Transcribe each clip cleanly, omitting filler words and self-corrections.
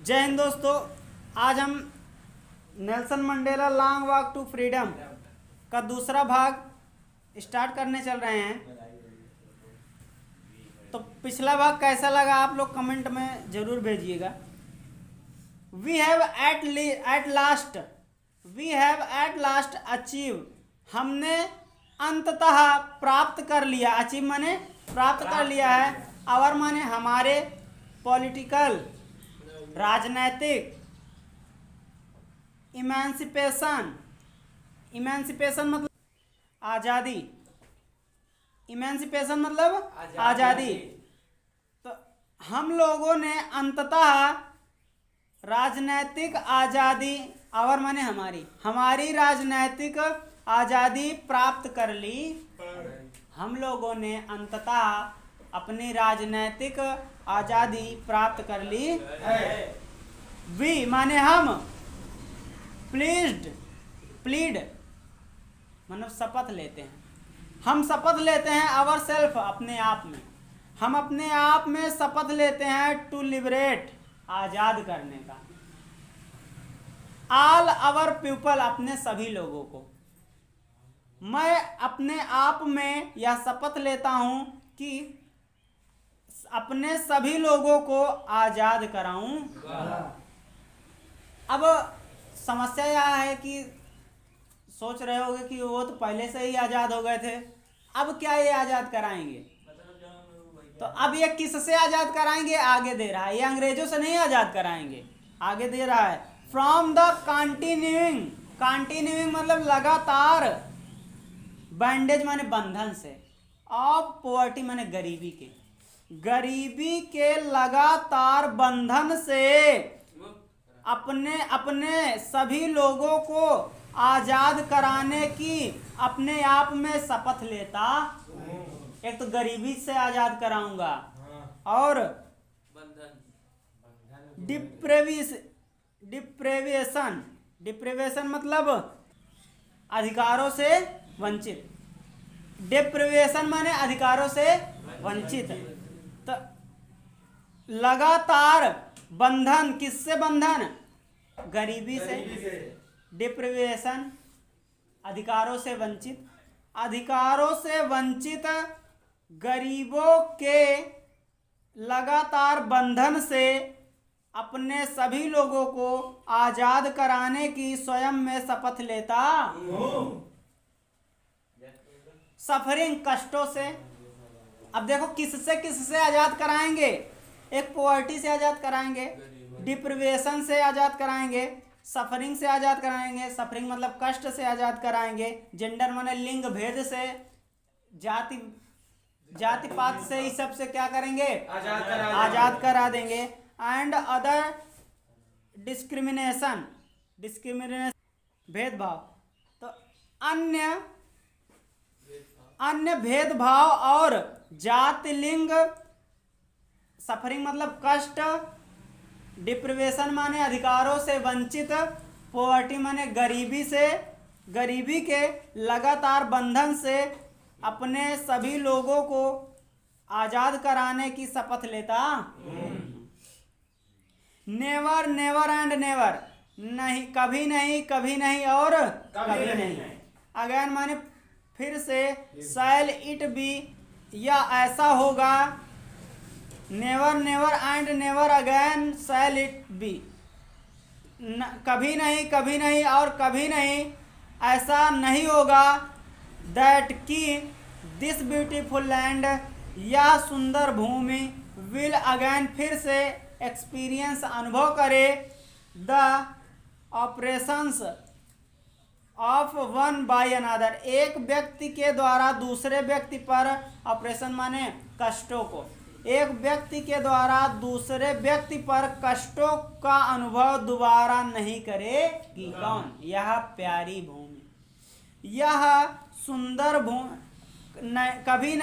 जय हिंद दोस्तों। आज हम Nelson Mandela long walk to freedom का दूसरा भाग स्टार्ट करने चल रहे हैं। तो पिछला भाग कैसा लगा आप लोग कमेंट में ज़रूर भेजिएगा। We have at last achieve, हमने अंततः प्राप्त कर लिया। अचीव माने प्राप्त कर लिया है। आवर माने हमारे, पॉलिटिकल राजनैतिक, इमेंसिपेशन मतलब आज़ादी, इमेंसिपेशन मतलब आज़ादी। तो हम लोगों ने अंततः राजनैतिक आज़ादी, और माने हमारी राजनैतिक आज़ादी प्राप्त कर ली। हम लोगों ने अंततः अपनी राजनैतिक आज़ादी प्राप्त कर ली। वी माने हम, प्लीड मतलब शपथ लेते हैं। हम शपथ लेते हैं आवर सेल्फ, अपने आप में। हम अपने आप में शपथ लेते हैं टू लिबरेट, आज़ाद करने का। ऑल आवर पीपल, अपने सभी लोगों को। मैं अपने आप में यह शपथ लेता हूं कि अपने सभी लोगों को आज़ाद कराऊंगा। अब समस्या यह है कि सोच रहे होगे कि वो तो पहले से ही आज़ाद हो गए थे, अब क्या ये आज़ाद कराएंगे? तो अब ये किससे आज़ाद कराएंगे? आगे दे रहा है, ये अंग्रेजों से नहीं आज़ाद कराएंगे, आगे दे रहा है फ्रॉम द कंटिन्यूइंग मतलब लगातार, बैंडेज माने बंधन से, ऑफ पॉवर्टी माने गरीबी के लगातार बंधन से अपने सभी लोगों को आज़ाद कराने की अपने आप में शपथ लेता। एक तो गरीबी से आज़ाद कराऊंगा, और डिप्रेवेशन मतलब अधिकारों से वंचित। डिप्रेवेशन माने अधिकारों से वंचित। तो लगातार बंधन, किससे बंधन? गरीबी से। डिप्रेवेशन अधिकारों से वंचित, अधिकारों से वंचित गरीबों के लगातार बंधन से अपने सभी लोगों को आज़ाद कराने की स्वयं में शपथ लेता। सफरिंग, कष्टों से। अब देखो किससे आज़ाद कराएंगे? एक पॉवर्टी से आज़ाद कराएंगे, डिप्रिवेशन से आज़ाद कराएंगे, सफरिंग से आज़ाद कराएंगे। सफरिंग मतलब कष्ट से आज़ाद कराएंगे। जेंडर माने लिंग भेद से, जाति पात से, इस सब से क्या करेंगे? आज़ाद करा देंगे। एंड अदर डिस्क्रिमिनेशन भेदभाव। तो अन्य भेदभाव और जाति, लिंग, सफरिंग मतलब कष्ट, डिप्रिवेशन माने अधिकारों से वंचित, पॉवर्टी माने गरीबी के लगातार बंधन से अपने सभी लोगों को आज़ाद कराने की शपथ लेता। नेवर एंड नेवर, नहीं, कभी नहीं और कभी नहीं। अगेन माने फिर से, शैल इट बी, या ऐसा होगा। Never and never again shall it be, कभी नहीं और कभी नहीं ऐसा नहीं होगा। दैट की दिस ब्यूटीफुल लैंड, यह सुंदर भूमि, विल अगेन फिर से एक्सपीरियंस अनुभव करे, the operations of one by another, एक व्यक्ति के द्वारा दूसरे व्यक्ति पर, ऑपरेशन माने कष्टों को, एक व्यक्ति के द्वारा दूसरे व्यक्ति पर कष्टों का अनुभव दोबारा नहीं करेगी। कौन? यह प्यारी भूमि, यह सुंदर भूमि, कभी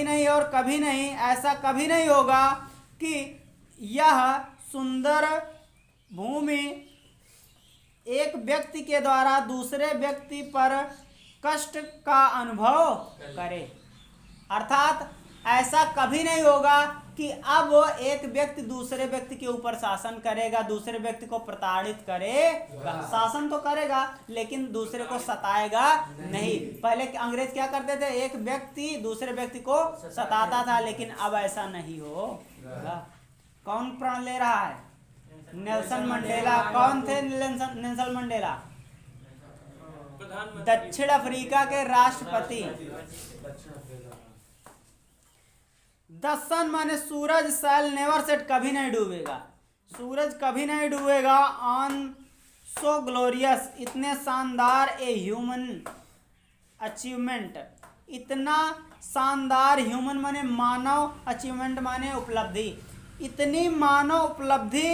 नहीं और कभी नहीं, ऐसा कभी नहीं होगा कि यह सुंदर भूमि एक व्यक्ति के द्वारा दूसरे व्यक्ति पर कष्ट का अनुभव करे। अर्थात ऐसा कभी नहीं होगा कि अब एक व्यक्ति दूसरे व्यक्ति के ऊपर शासन करेगा, दूसरे व्यक्ति को प्रताड़ित करेगा। शासन तो करेगा लेकिन दूसरे को सताएगा नहीं। पहले अंग्रेज क्या करते थे, एक व्यक्ति दूसरे व्यक्ति को सताता था, लेकिन अब ऐसा नहीं होगा। कौन प्रण ले रहा है? Nelson Mandela. कौन थे नेल्सन मंडेला? दक्षिण अफ्रीका के राष्ट्रपति। द सन माने सूरज, शैल नेवर सेट कभी नहीं डूबेगा। सूरज कभी नहीं डूबेगा। ऑन सो ग्लोरियस, इतने शानदार ए ह्यूमन अचीवमेंट, इतना शानदार, ह्यूमन माने मानव, अचीवमेंट माने उपलब्धि, इतनी मानव उपलब्धि,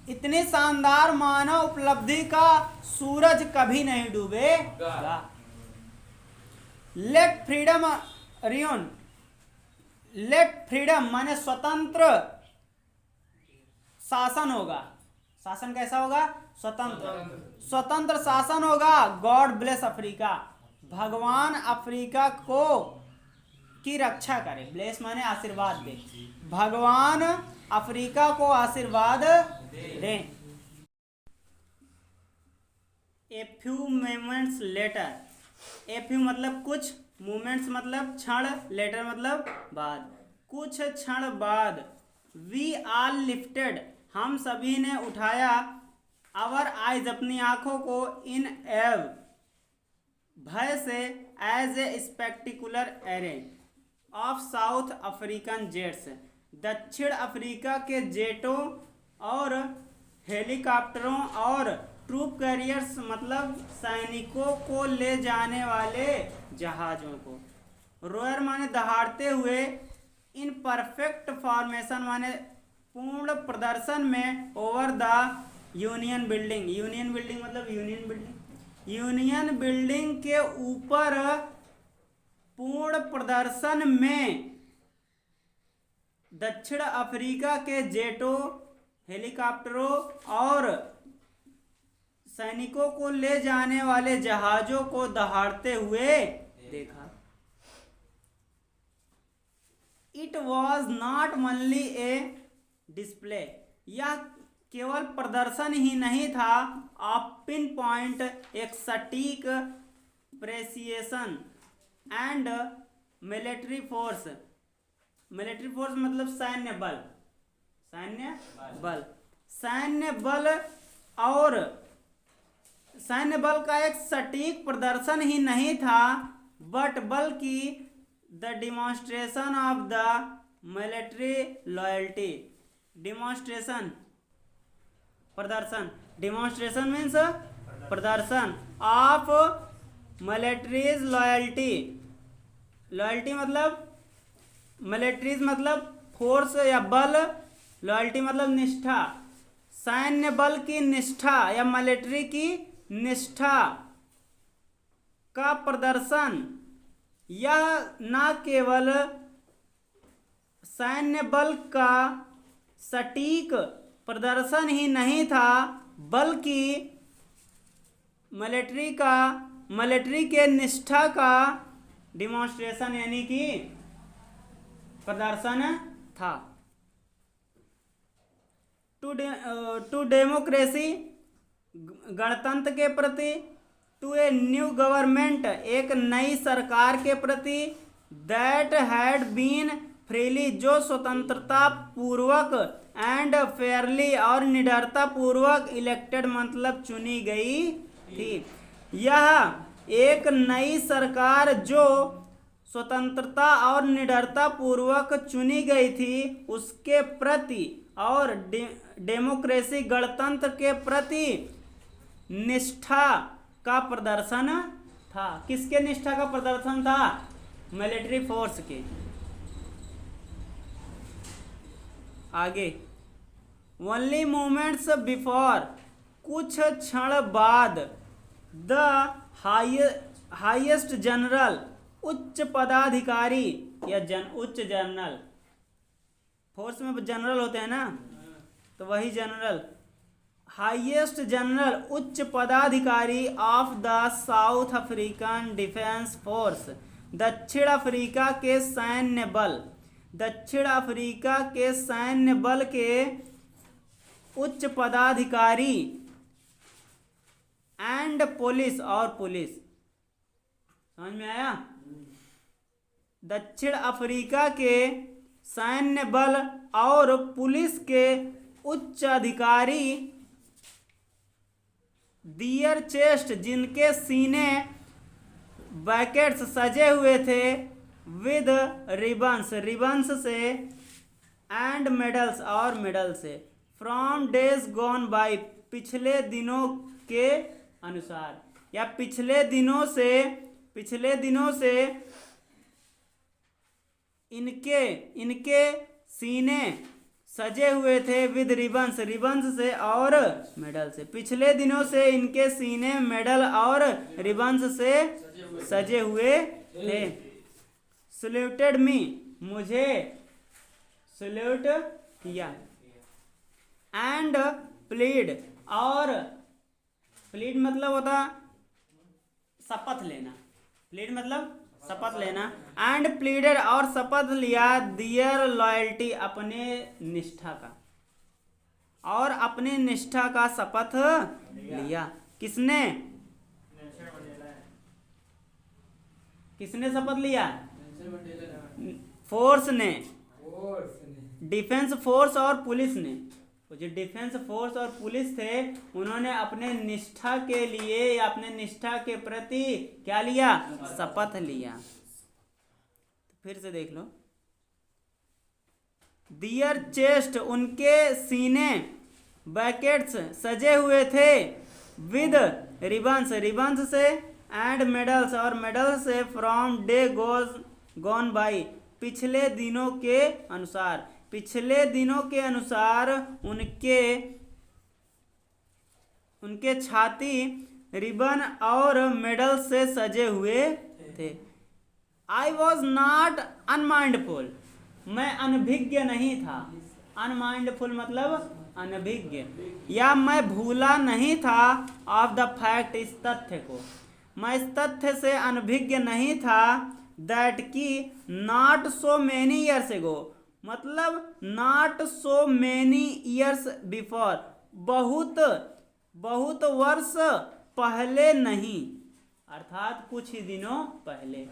इतनी शानदार मानव उपलब्धि का सूरज कभी नहीं डूबेगा। Let freedom reign, let freedom माने स्वतंत्र शासन होगा। शासन कैसा होगा? स्वतंत्र, स्वतंत्र शासन होगा। गॉड ब्लेस अफ्रीका, भगवान अफ्रीका को की रक्षा करे। ब्लेस माने आशीर्वाद दे, भगवान अफ्रीका को आशीर्वाद दे। A few moments later, a few मतलब कुछ, मोमेंट्स मतलब क्षण, लेटर मतलब बाद, कुछ क्षण बाद, वी आल लिफ्टेड, हम सभी ने उठाया, आवर आइज अपनी आंखों को, इन एव भय से, as a spectacular array of South African jets, दक्षिण अफ्रीका के जेटों और हेलीकॉप्टरों और ट्रूप कैरियर्स मतलब सैनिकों को ले जाने वाले जहाजों को। रोयर माने दहाड़ते हुए, इन परफेक्ट फॉर्मेशन माने पूर्ण प्रदर्शन में, over the union building, union building मतलब यूनियन बिल्डिंग, यूनियन बिल्डिंग के ऊपर पूर्ण प्रदर्शन में दक्षिण अफ्रीका के जेटों, हेलीकॉप्टरों और सैनिकों को ले जाने वाले जहाजों को दहाड़ते हुए देखा। It was not only A display, यह केवल प्रदर्शन ही नहीं था, ऑफ पिन पॉइंट, एक सटीक precision and military force, military force मतलब सैन्य बल, सैन्य बल, सैन्य बल और सैन्य बल का एक सटीक प्रदर्शन ही नहीं था, बट बल्कि the demonstration of the military loyalty, demonstration प्रदर्शन, डिमॉन्स्ट्रेशन मीन्स प्रदर्शन ऑफ मिलिट्रीज लॉयल्टी, लॉयल्टी मतलब मिलिट्रीज मतलब फोर्स या बल, लॉयल्टी मतलब निष्ठा, सैन्य बल की निष्ठा या मिलिट्री की निष्ठा का प्रदर्शन। यह न केवल सैन्य बल का सटीक प्रदर्शन ही नहीं था, बल्कि मिलिट्री के निष्ठा का डिमॉन्स्ट्रेशन यानी कि प्रदर्शन था। टू डेमोक्रेसी, गणतंत्र के प्रति, टू ए न्यू गवर्नमेंट, एक नई सरकार के प्रति, दैट हैड बीन फ्रीली, जो स्वतंत्रता पूर्वक, एंड फेयरली और निडरता पूर्वक, इलेक्टेड मतलब चुनी गई थी। यह एक नई सरकार जो स्वतंत्रता और निडरता पूर्वक चुनी गई थी उसके प्रति, और डेमोक्रेसी गणतंत्र के प्रति निष्ठा का प्रदर्शन था। किसके निष्ठा का प्रदर्शन था? मिलिट्री फोर्स के। आगे, ओनली मोमेंट्स बिफोर, कुछ क्षण बाद, द हाईएस्ट जनरल, उच्च पदाधिकारी या उच्च जनरल, फोर्स में जनरल होते हैं ना, तो वही जनरल, हाईएस्ट जनरल उच्च पदाधिकारी of the south African defence force, दक्षिण अफ्रीका के सैन्य बल, दक्षिण अफ्रीका के सैन्य बल के उच्च पदाधिकारी एंड पुलिस, और पुलिस, समझ में आया? दक्षिण अफ्रीका के सैन्य बल और पुलिस के उच्च अधिकारी, डियर चेस्ट, जिनके सीने बैकेट्स सजे हुए थे, विद रिबन्स, रिबन्स से, एंड मेडल्स, और मेडल से, फ्रॉम डेज गॉन बाई, पिछले दिनों के अनुसार, या पिछले दिनों से इनके सीने सजे हुए थे, विद रिबन्स, रिबन्स से और मेडल से, पिछले दिनों से इनके सीने मेडल और रिबन्स से सजे हुए थे। सल्यूटेड मी, मुझे सल्यूट किया, एंड प्लीड, और प्लीड मतलब होता शपथ लेना, प्लीड मतलब शपथ लेना, एंड प्लीडेड, और शपथ लिया, दियर लॉयल्टी, अपने निष्ठा का, और अपने निष्ठा का शपथ लिया। किसने शपथ लिया? फोर्स ने, डिफेंस फोर्स और पुलिस ने। जो डिफेंस फोर्स और पुलिस थे उन्होंने अपने निष्ठा के लिए या अपने निष्ठा के प्रति क्या लिया? शपथ लिया। तो फिर से देख लो, डियर चेस्ट, उनके सीने बैकेट्स सजे हुए थे, विद रिबन्स, रिबन्स से, एंड मेडल्स, और मेडल से, फ्रॉम डे गॉन बाई, पिछले दिनों के अनुसार, पिछले दिनों के अनुसार उनके छाती रिबन और मेडल से सजे हुए थे। आई वॉज नॉट अनमाइंडफुल, मैं अनभिज्ञ नहीं था। अनमाइंडफुल मतलब अनभिज्ञ, या मैं भूला नहीं था, ऑफ द फैक्ट, इस तथ्य को, मैं इस तथ्य से अनभिज्ञ नहीं था, दैट की not so many years ago, मतलब not so many years before, बहुत वर्ष पहले नहीं, अर्थात कुछ ही दिनों पहले,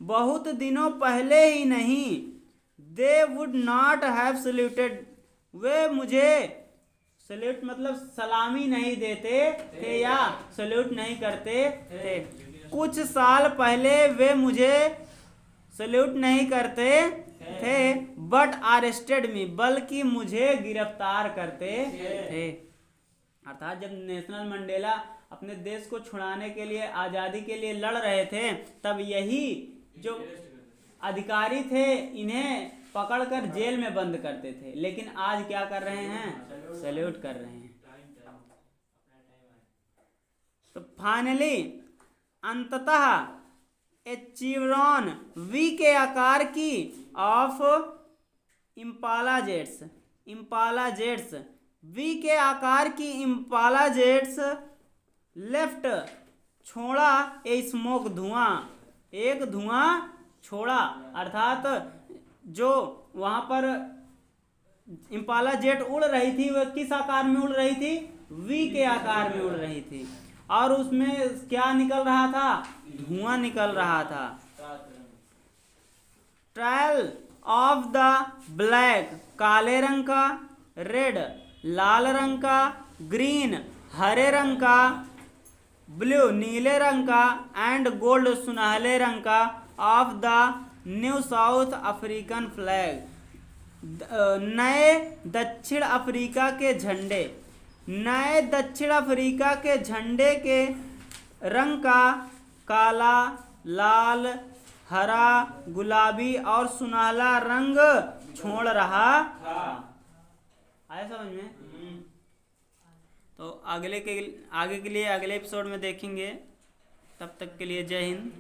बहुत दिनों पहले ही नहीं, they would not have saluted, वे मुझे सल्यूट मतलब सलामी नहीं देते थे या सल्यूट नहीं करते थे। कुछ साल पहले वे मुझे सल्यूट नहीं करते थे, बट अरेस्टेड मी, बल्कि मुझे गिरफ्तार करते थे। अर्थात जब नेल्सन मंडेला अपने देश को छुड़ाने के लिए, आज़ादी के लिए लड़ रहे थे, तब यही जो अधिकारी थे इन्हें पकड़कर जेल में बंद करते थे, लेकिन आज क्या कर रहे हैं? सैल्यूट कर रहे हैं। तो फाइनली अंततः ए चिवरॉन, वी के आकार की, ऑफ इम्पाला जेट्स, वी के आकार की इम्पाला जेट्स, लेफ्ट, छोड़ा, ए स्मोक, धुआं, एक धुआं छोड़ा, अर्थात जो वहां पर इम्पाला जेट उड़ रही थी वह किस आकार में उड़ रही थी? वी के आकार में उड़ रही थी, और उसमें क्या निकल रहा था? धुआं निकल रहा था। ट्रायल ऑफ द ब्लैक, काले रंग का, रेड, लाल रंग का, ग्रीन, हरे रंग का, ब्लू, नीले रंग का, एंड गोल्ड, सुनहले रंग का, of the new south African flag, नए दक्षिण अफ्रीका के झंडे, नए दक्षिण अफ्रीका के झंडे के रंग का काला, लाल, हरा, गुलाबी और सुनहला रंग छोड़ रहा था। आया समझ में? तो आगे के लिए अगले एपिसोड में देखेंगे। तब तक के लिए जय हिंद।